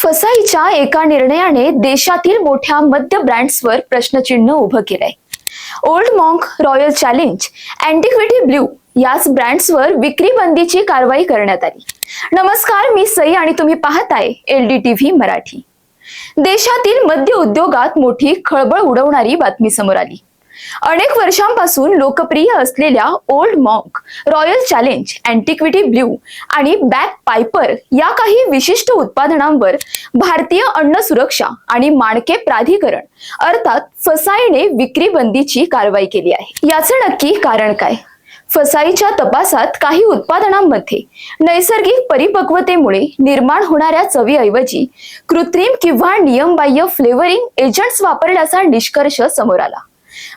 फसाईच्या एका निर्णयाने देशातील मोठ्या मद्य ब्रँड्सवर प्रश्नचिन्ह उभं केलंय. Old Monk, Royal Challenge, Antiquity Blue याच ब्रँड्सवर विक्री बंदीची कारवाई करण्यात आली. नमस्कार, मी सई आणि तुम्ही पाहताय LDTV मराठी. देशातील मद्य उद्योगात मोठी खळबळ उडवणारी बातमी समोर आली. अनेक वर्षांपासून लोकप्रिय असलेल्या Old Monk, Royal Challenge, Antiquity Blue आणि बॅक पायपर या काही विशिष्ट उत्पादनांवर भारतीय अन्न सुरक्षा आणि मानके प्राधिकरण अर्थात फसाईने विक्री बंदीची कारवाई केली आहे. याचं नक्की कारण काय? फसाईच्या तपासात काही उत्पादनांमध्ये नैसर्गिक परिपक्वतेमुळे निर्माण होणाऱ्या चवीऐवजी कृत्रिम किंवा नियमबाह्य फ्लेवरिंग एजंट्स वापरल्याचा निष्कर्ष समोर आला.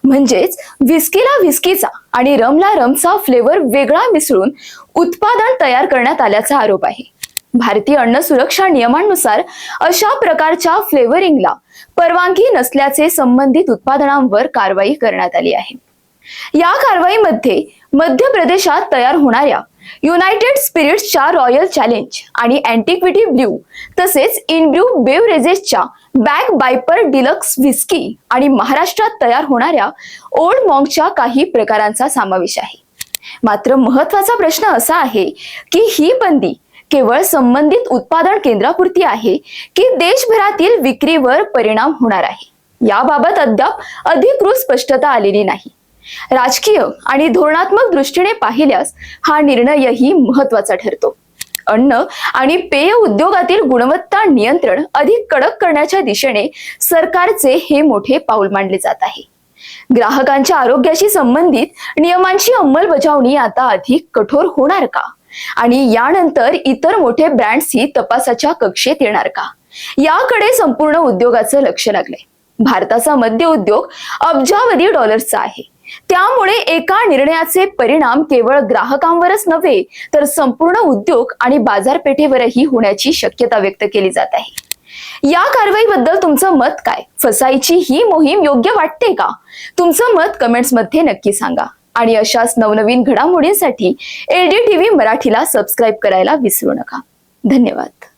म्हणजेच व्हिस्कीला व्हिस्कीचा आणि रमला रमचा फ्लेवर वेगळा मिसळून उत्पादन तयार करण्यात आल्याचा आरोप आहे. भारतीय अन्न सुरक्षा नियमांनुसार अशा प्रकारच्या फ्लेवरिंगला परवानगी नसल्याचे संबंधित उत्पादनांवर कारवाई करण्यात आली आहे. या कारवाईमध्ये मध्य प्रदेशात तयार होणाऱ्या युनायटेड स्पिरिट्सच्या रॉयल चॅलेंज आणि अँटिक्विटी ब्ल्यू तसेच इनब्रू बेवरेजेसच्या बॅक बायपर डिलक्स व्हिस्की आणि महाराष्ट्रात तयार होणाऱ्या ओल्ड मॉन्कच्या काही प्रकारांचा समावेश आहे. मात्र महत्त्वाचा प्रश्न असा आहे की ही बंदी केवळ संबंधित उत्पादन केंद्रापुरती आहे की देशभरातील विक्रीवर परिणाम होणार आहे, याबाबत अद्याप अधिकृत स्पष्टता आलेली नाही. राजकीय आणि धोरणात्मक दृष्टीने पाहिल्यास हा निर्णयही महत्त्वाचा ठरतो. अन्न आणि पेय उद्योगातील गुणवत्ता नियंत्रण अधिक कडक करण्याच्या दिशेने सरकारचे हे मोठे पाऊल मानले जात आहे. ग्राहकांच्या आरोग्याशी संबंधित नियमांची अंमलबजावणी आता अधिक कठोर होणार का? आणि यानंतर इतर मोठे ब्रँड्सही तपासाच्या कक्षेत येणार का? याकडे संपूर्ण उद्योगाचं लक्ष लागलंय. भारताचा मद्य उद्योग अब्जावधी डॉलर्सचा आहे. त्यामुळे एका निर्णयाचे परिणाम केवळ ग्राहकांवरच नव्हे तर संपूर्ण उद्योग आणि बाजारपेठेवरही होण्याची शक्यता व्यक्त केली जात आहे. या कारवाईबद्दल तुमचं मत काय? फसाईची ही मोहीम योग्य वाटते का? तुमचं मत कमेंट्समध्ये नक्की सांगा. आणि अशाच नवनवीन घडामोडींसाठी LDTV मराठीला सबस्क्राईब करायला विसरू नका. धन्यवाद.